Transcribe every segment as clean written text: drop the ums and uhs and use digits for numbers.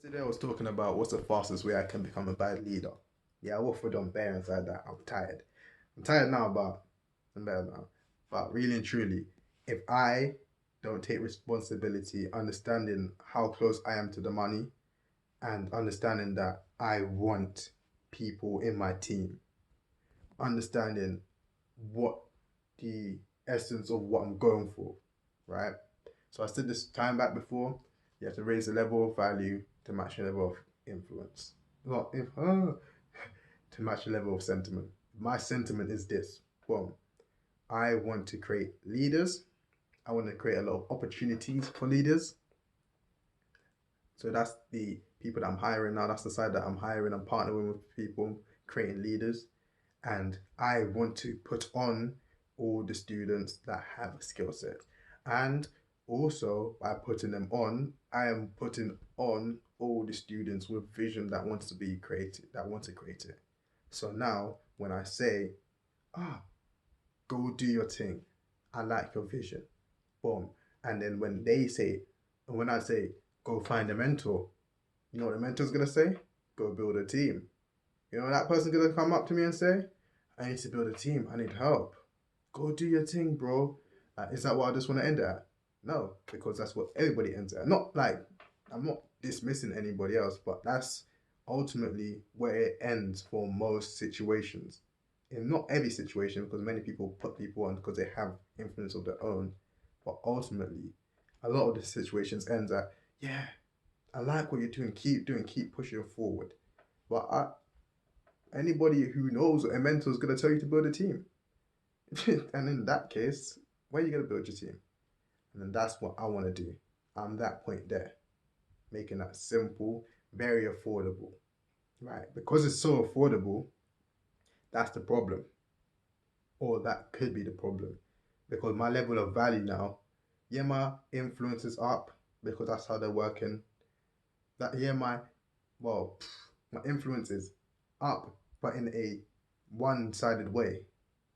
Today I was talking about what's the fastest way I can become a bad leader. Yeah, I waffled on bare inside that. I'm tired. I'm tired now, but I'm better now. But really and truly, if I don't take responsibility, understanding how close I am to the money, and understanding that I want people in my team, understanding what the essence of what I'm going for, right? So I said this time back before, you have to raise the level of value to match the level of influence. Not if to match the level of sentiment. My sentiment is this. Boom. I want to create leaders. I want to create a lot of opportunities for leaders. So that's the people that I'm hiring now. That's the side that I'm hiring. I'm partnering with people, creating leaders. And I want to put on all the students that have a skill set. And also, by putting them on, I am putting on all the students with vision that wants to be created, that want to create it. So now, when I say, ah, go do your thing, I like your vision, boom. And then when I say, go find a mentor, you know what the mentor's gonna say? Go build a team. You know that person's gonna come up to me and say, I need to build a team. I need help. Go do your thing, bro. Is that what I just want to end at? No, because that's what everybody ends at. Not like I'm not dismissing anybody else, but that's ultimately where it ends for most situations. In not every situation, because many people put people on because they have influence of their own, but ultimately, a lot of the situations ends at, yeah, I like what you're doing, keep pushing forward. But anybody who knows a mentor is going to tell you to build a team. And in that case, where are you going to build your team? And then that's what I want to do. I'm that point there, making that simple, very affordable, right? Because it's so affordable, that's the problem, or that could be the problem. Because my level of value now, yeah, my influence is up because that's how they're working. That yeah, well, my influence is up, but in a one-sided way.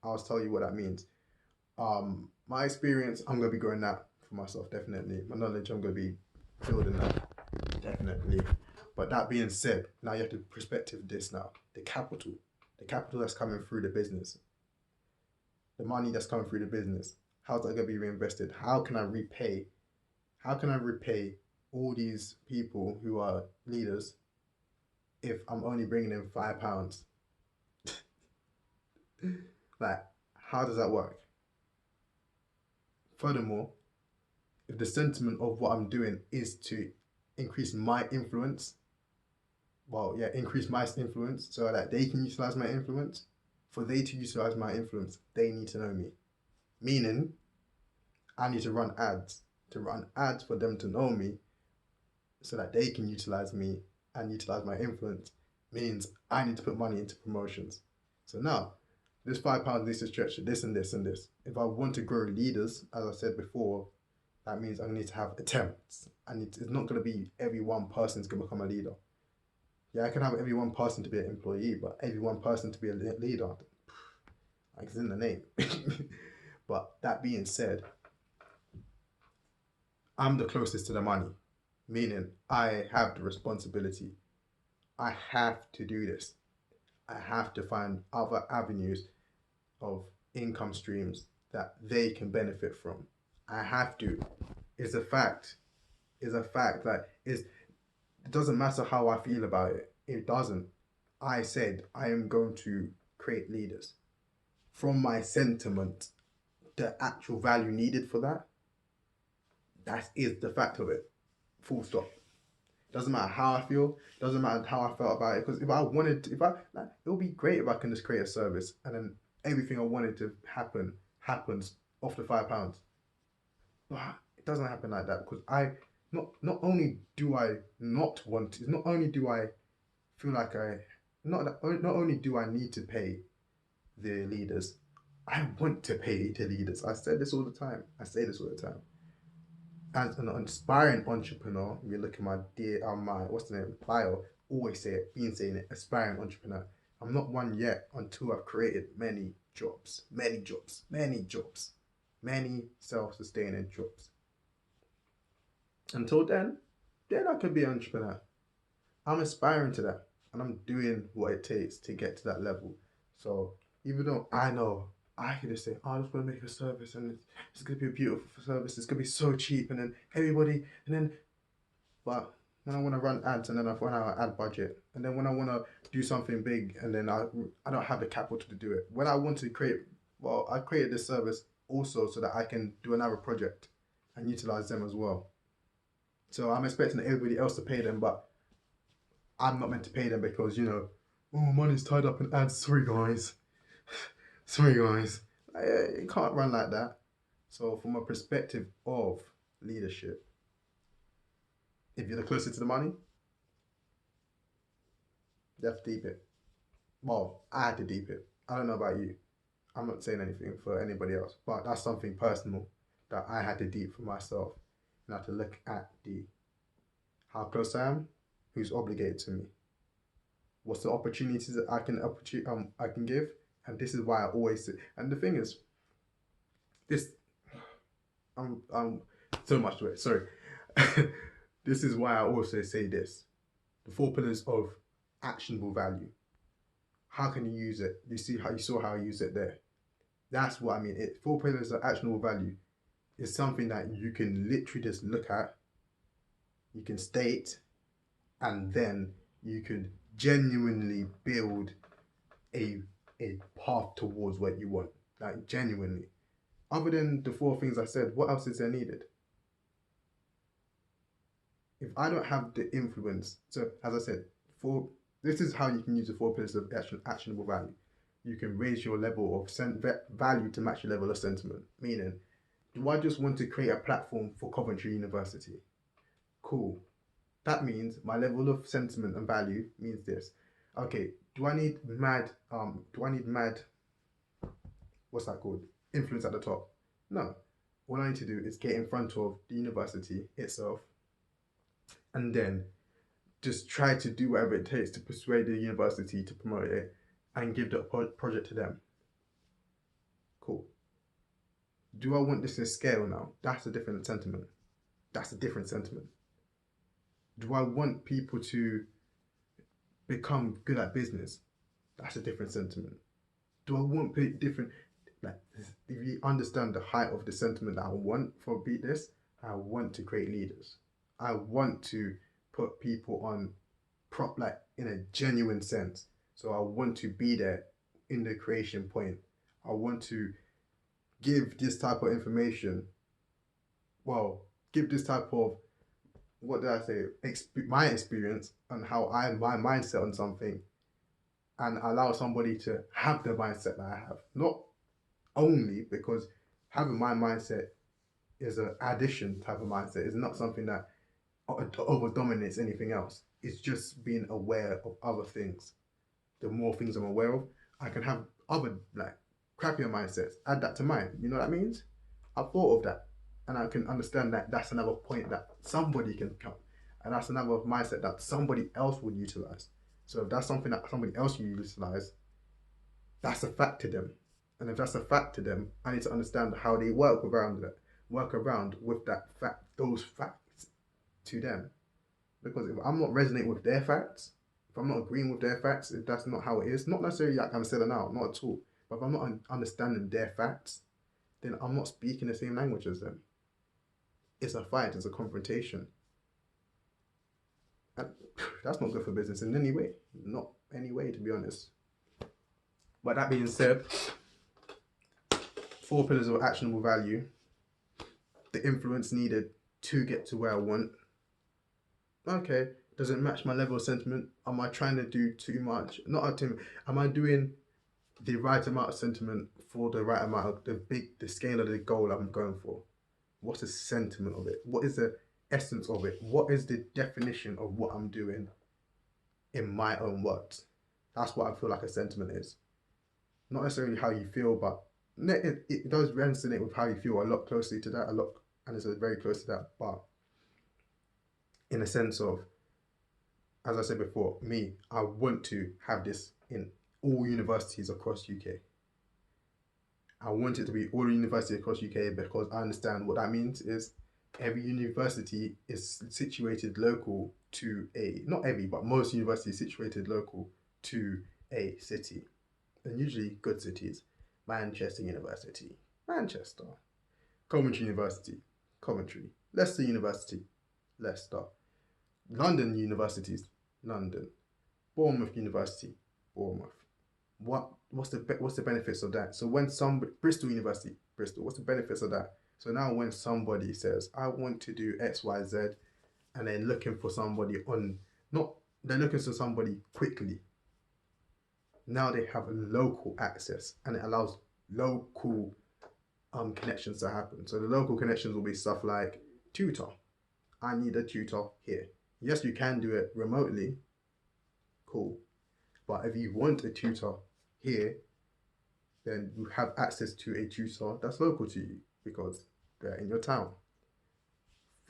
I'll tell you what that means. My experience, I'm gonna be growing that for myself, definitely. My knowledge, I'm gonna be building that, definitely. But that being said, now you have to perspective this now. The capital that's coming through the business, the money that's coming through the business. How's that gonna be reinvested? How can I repay? How can I repay all these people who are leaders if I'm only bringing in £5? Like, how does that work? Furthermore, if the sentiment of what I'm doing is to increase my influence, well, yeah, increase my influence so that they can utilize my influence. For they to utilize my influence, they need to know me. Meaning, I need to run ads for them to know me so that they can utilize me and utilize my influence. Means I need to put money into promotions. So now, this £5 needs to stretch to this and this and this. If I want to grow leaders, as I said before, that means I need to have attempts. And it's not going to be every one person's going to become a leader. Yeah, I can have every one person to be an employee, but every one person to be a leader, like it's in the name. But that being said, I'm the closest to the money, meaning I have the responsibility. I have to do this. I have to find other avenues of income streams that they can benefit from. I have to. It's a fact. It's a fact. It doesn't matter how I feel about it. It doesn't. I said I am going to create leaders. From my sentiment, the actual value needed for that, that is the fact of it. Full stop. Doesn't matter how I feel. Doesn't matter how I felt about it. Because it would be great if I can just create a service and then everything I wanted to happen happens off the £5. But it doesn't happen like that because not only do I not want to, not only do I feel like not only do I need to pay the leaders, I want to pay the leaders. I said this all the time. I say this all the time. As an aspiring entrepreneur, if you look at my what's the name bio, always say it, been saying it, aspiring entrepreneur. I'm not one yet until I've created many jobs, many self-sustaining jobs. Until then I could be an entrepreneur. I'm aspiring to that, and I'm doing what it takes to get to that level. So even though I know I could just say, "Oh, I just want to make a service, and it's gonna be a beautiful service. It's gonna be so cheap, and then everybody, and then," but when I want to run ads, and then I run out of ad budget, and then when I want to do something big, and then I don't have the capital to do it. When I want to create, well, I created this service also so that I can do another project and utilize them as well. So I'm expecting everybody else to pay them, but I'm not meant to pay them because, oh, money's tied up in ads. Sorry, guys. Sorry, guys. It can't run like that. So, from a perspective of leadership, if you're the closer to the money, you have to deep it. Well, I had to deep it. I don't know about you. I'm not saying anything for anybody else, but that's something personal that I had to deep for myself. And I had to look at the how close I am, who's obligated to me, what's the opportunities that I can give, and this is why I always say. And the thing is, this I'm so much to it. Sorry, this is why I also say this: the four pillars of actionable value. How can you use it? You saw how I use it there. That's what I mean. Four pillars of actionable value is something that you can literally just look at, you can state, and then you can genuinely build a a path towards what you want. Like genuinely. Other than the four things I said, what else is there needed? If I don't have the influence, so as I said, for this is how you can use the four pillars of actionable value. You can raise your level of value to match your level of sentiment. Meaning, do I just want to create a platform for Coventry University? Cool. That means my level of sentiment and value means this. Okay, do I need mad what's that called? Influence at the top? No. All I need to do is get in front of the university itself and then just try to do whatever it takes to persuade the university to promote it and give the project to them. Cool. Do I want this to scale now? That's a different sentiment. That's a different sentiment. Do I want people to become good at business? That's a different sentiment. Do I want different, like, if you understand the height of the sentiment that I want for Beat This, I want to create leaders. I want to put people on like in a genuine sense. So I want to be there in the creation point. I want to give this type of information. Well, give this type of, what did I say? My experience and how my mindset on something, and allow somebody to have the mindset that I have. Not only because having my mindset is an addition type of mindset. It's not something that over dominates anything else. It's just being aware of other things. The more things I'm aware of, I can have other like crappier mindsets. Add that to mine. You know what that means? I've thought of that, and I can understand that that's another point that somebody can come, and that's another mindset that somebody else would utilize. So if that's something that somebody else will utilize, that's a fact to them. And if that's a fact to them, I need to understand how they work around that, work around with that fact, those facts to them. Because if I'm not resonating with their facts, if I'm not agreeing with their facts, if that's not how it is, not necessarily like I'm selling out, not at all. But if I'm not understanding their facts, then I'm not speaking the same language as them. It's a fight, it's a confrontation. And that's not good for business in any way. Not any way, to be honest. But that being said, four pillars of actionable value, the influence needed to get to where I want. Okay, does it match my level of sentiment? Am I trying to do too much? Not a too. Am I doing the right amount of sentiment for the right amount of the scale of the goal I'm going for? What's the sentiment of it? What is the essence of it? What is the definition of what I'm doing in my own words? That's what I feel like a sentiment is. Not necessarily how you feel, but it does resonate with how you feel a lot closely to that, a lot, and it's very close to that. But in a sense of, as I said before, me, I want to have this in all universities across UK. I want it to be all universities across UK because I understand what that means is every university is situated local to a, not every, but most universities situated local to a city, and usually good cities. Manchester University, Manchester. Coventry University, Coventry. Leicester University, Leicester. London universities, London. Bournemouth University, Bournemouth. What's the benefits of that? So when some Bristol University, Bristol, what's the benefits of that? So now when somebody says, I want to do XYZ, and they're looking for somebody on, not, they're looking for somebody quickly. Now they have local access, and it allows local connections to happen. So the local connections will be stuff like tutor. I need a tutor here. Yes, you can do it remotely. Cool. But if you want a tutor here, then you have access to a tutor that's local to you because they're in your town.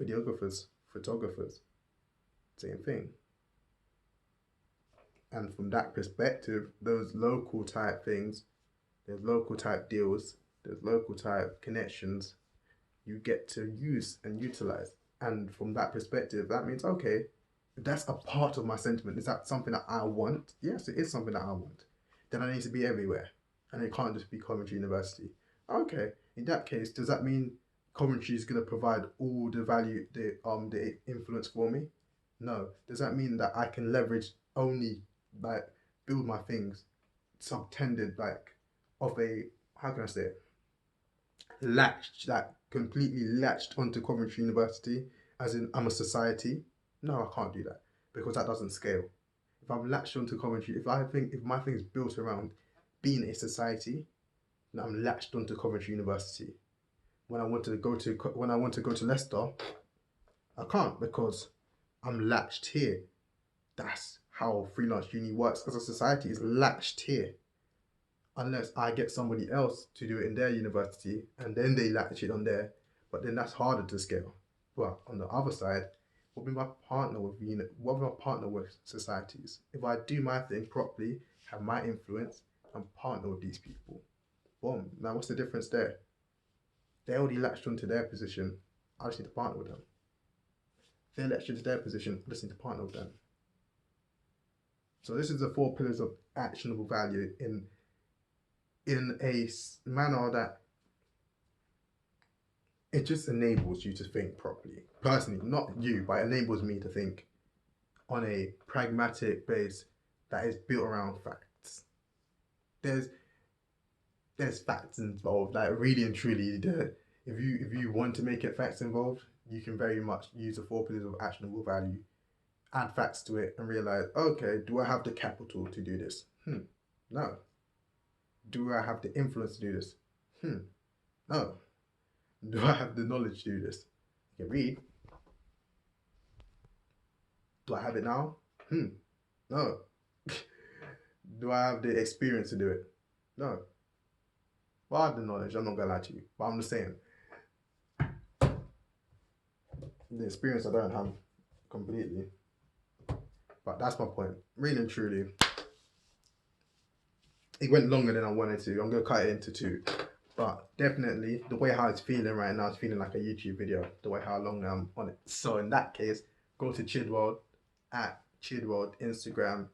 Videographers, photographers, same thing. And from that perspective, those local type things, there's local type deals, there's local type connections you get to use and utilize. And from that perspective, that means, okay, that's a part of my sentiment. Is that something that I want? Yes, it is something that I want. Then I need to be everywhere. And it can't just be Coventry University. Okay, in that case, does that mean Coventry is going to provide all the value, the influence for me? No. Does that mean that I can leverage only, like, build my things subtended, like, of a, how can I say it? Latched, like completely latched onto Coventry University, as in I'm a society. No, I can't do that because that doesn't scale. If I'm latched onto Coventry, if my thing's built around being a society, then I'm latched onto Coventry University. When I want to go to Leicester, I can't because I'm latched here. That's how freelance uni works as a society, is latched here. Unless I get somebody else to do it in their university and then they latch it on there, but then that's harder to scale. But on the other side, what will my partner with what will my partner with societies? If I do my thing properly, have my influence, and partner with these people, boom. Now what's the difference there? They already latched onto their position. I just need to partner with them. They're latched into their position. I just need to partner with them. So this is the 4 pillars of actionable value in a manner that it just enables you to think properly. Personally, not you, but it enables me to think on a pragmatic base that is built around facts. There's facts involved, like really and truly. If you want to make it facts involved, you can very much use the 4 pillars of actionable value, add facts to it, and realize, okay, do I have the capital to do this? No. Do I have the influence to do this? No. Do I have the knowledge to do this? I can read. Do I have it now? No. Do I have the experience to do it? No. Well, I have the knowledge, I'm not gonna lie to you. But I'm just saying, the experience I don't have completely. But that's my point. Really and truly. It went longer than I wanted to. I'm gonna cut it into 2. But definitely, the way how it's feeling right now, it's feeling like a YouTube video, the way how long I'm on it. So in that case, go to Chidworld, at Chidworld, Instagram,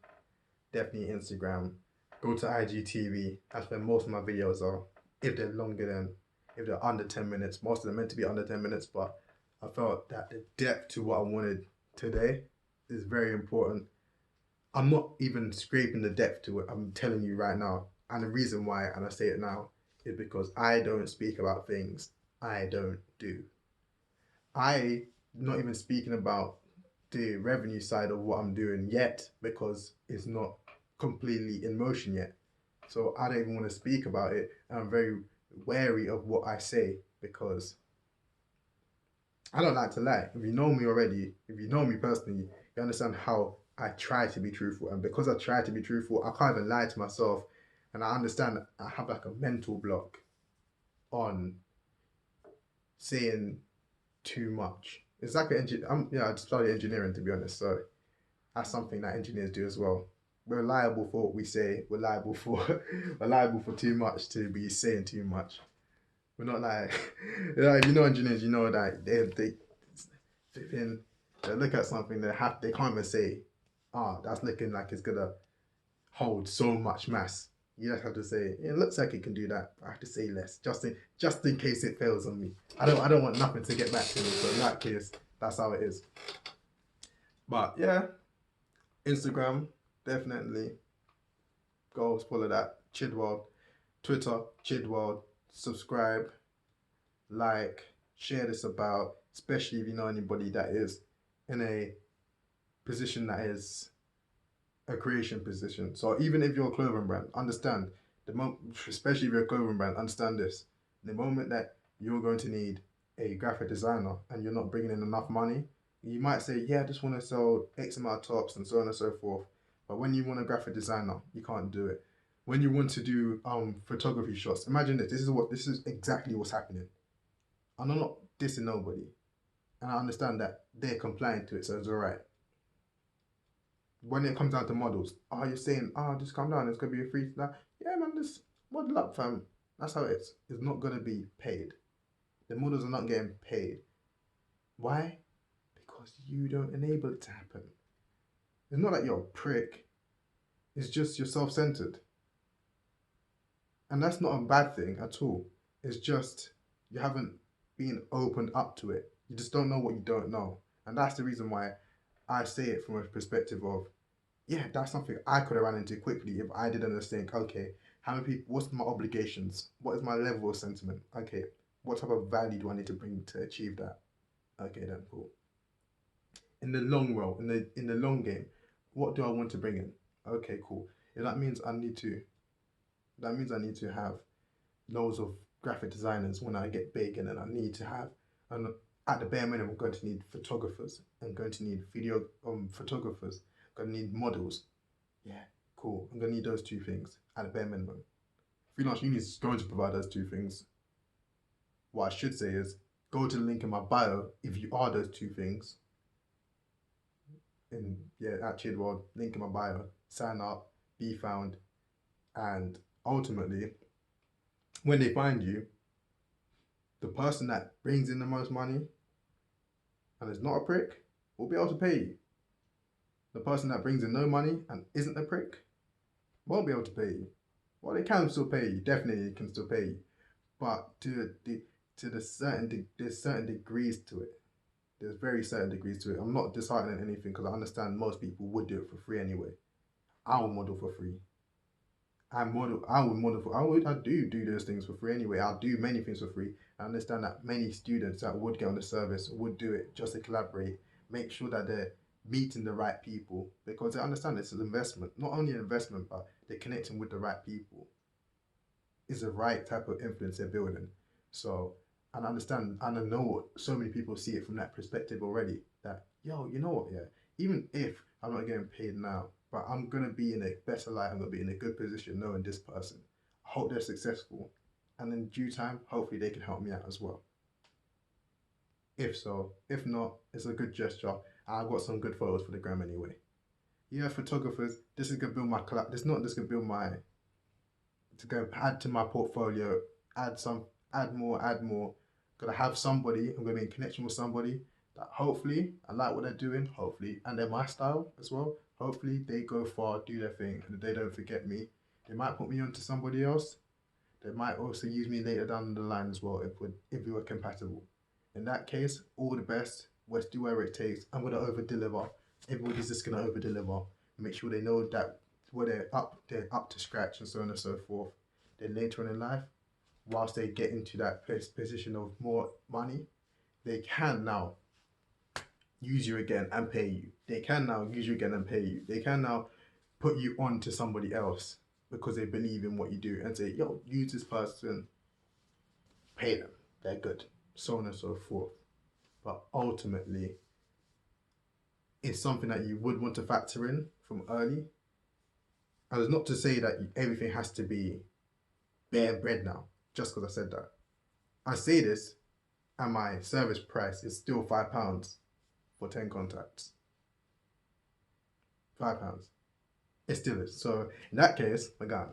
definitely Instagram. Go to IGTV, that's where most of my videos are. If they're under 10 minutes, most of them are meant to be under 10 minutes, but I felt that the depth to what I wanted today is very important. I'm not even scraping the depth to it, I'm telling you right now. And the reason why, and I say it now, is because I don't speak about things I don't do. I'm not even speaking about the revenue side of what I'm doing yet because it's not completely in motion yet. So I don't even want to speak about it. I'm very wary of what I say because I don't like to lie. If you know me already, if you know me personally, you understand how I try to be truthful. And because I try to be truthful, I can't even lie to myself. And I understand that I have like a mental block on saying too much. It's like I studied engineering, to be honest. So that's something that engineers do as well. We're liable for what we say. We're liable for we're liable for too much, to be saying too much. We're not like, like, you know, engineers, you know that flipping, they look at something, they can't even say, ah, that's looking like it's gonna hold so much mass. You just have to say, it looks like it can do that. I have to say less, just in case it fails on me. I don't want nothing to get back to me. So in that case, that's how it is. But yeah, Instagram, definitely go follow that. Chidworld. Twitter, Chidworld. Subscribe, like, share this about, especially if you know anybody that is in a position that is a creation position. So even if you're a clothing brand, understand especially if you're a clothing brand, understand this. The moment that you're going to need a graphic designer and you're not bringing in enough money, you might say, yeah, I just want to sell X amount of tops and so on and so forth. But when you want a graphic designer, you can't do it. When you want to do photography shots, imagine this. This is exactly what's happening. And I'm not dissing nobody. And I understand that they're compliant to it, so it's alright. When it comes down to models, you're saying, just come down, it's gonna be a free like, yeah man, just model up fam. That's how it is. It's not gonna be paid. The models are not getting paid. Why? Because you don't enable it to happen. It's not like you're a prick. It's just you're self-centered. And that's not a bad thing at all. It's just you haven't been opened up to it. You just don't know what you don't know. And that's the reason why I say it from a perspective of, yeah, that's something I could have ran into quickly if I didn't just think, okay, how many people, what's my obligations? What is my level of sentiment? Okay, what type of value do I need to bring to achieve that? Okay, then cool. In the long run, in the long game, what do I want to bring in? Okay, cool. If that means I need to have loads of graphic designers when I get big, and then I need to have, and at the bare minimum, I'm going to need photographers. I'm going to need video photographers. I'm going to need models. Yeah, cool. I'm going to need those two things at the bare minimum. Freelance Uni is going to provide those two things. What I should say is go to the link in my bio if you are those two things. And yeah, at Chidworld, link in my bio. Sign up, be found, and ultimately, when they find you, the person that brings in the most money and is not a prick will be able to pay you. The person that brings in no money and isn't a prick won't be able to pay you. Well, they can still pay you. Definitely can still pay you, but there's certain degrees to it. There's very certain degrees to it. I'm not disheartening anything because I understand most people would do it for free anyway. I will model for free. I do those things for free anyway. I'll do many things for free. I understand that many students that would get on the service would do it just to collaborate, make sure that they're meeting the right people because they understand it's an investment. Not only an investment, but they're connecting with the right people. It's the right type of influence they're building. So, and I understand, and I know so many people see it from that perspective already. That, yo, you know what, yeah, even if I'm not getting paid now, but I'm gonna be in a better light, I'm gonna be in a good position knowing this person. I hope they're successful. And in due time, hopefully they can help me out as well. If so, if not, it's a good gesture. I've got some good photos for the gram anyway. Yeah, photographers, this is gonna build my collab. This is not just gonna build my to go add to my portfolio, add more. Gonna have somebody, I'm gonna be in connection with somebody that hopefully I like what they're doing, hopefully, and they're my style as well. Hopefully they go far, do their thing, and they don't forget me. They might put me on to somebody else. They might also use me later down the line as well if we were compatible. In that case, all the best. Let's do whatever it takes. I'm gonna over deliver. Everybody's just gonna over deliver. Make sure they know that where they're up to scratch and so on and so forth. Then later on in life, whilst they get into that position of more money, they can now use you again and pay you. They can now use you again and pay you. They can now put you on to somebody else because they believe in what you do and say, yo, use this person, pay them, they're good, so on and so forth. But ultimately, it's something that you would want to factor in from early. And it's not to say that everything has to be bare bread now, just because I said that. I say this, and my service price is still £5 for 10 contacts. £5. It still is. So in that case, my God.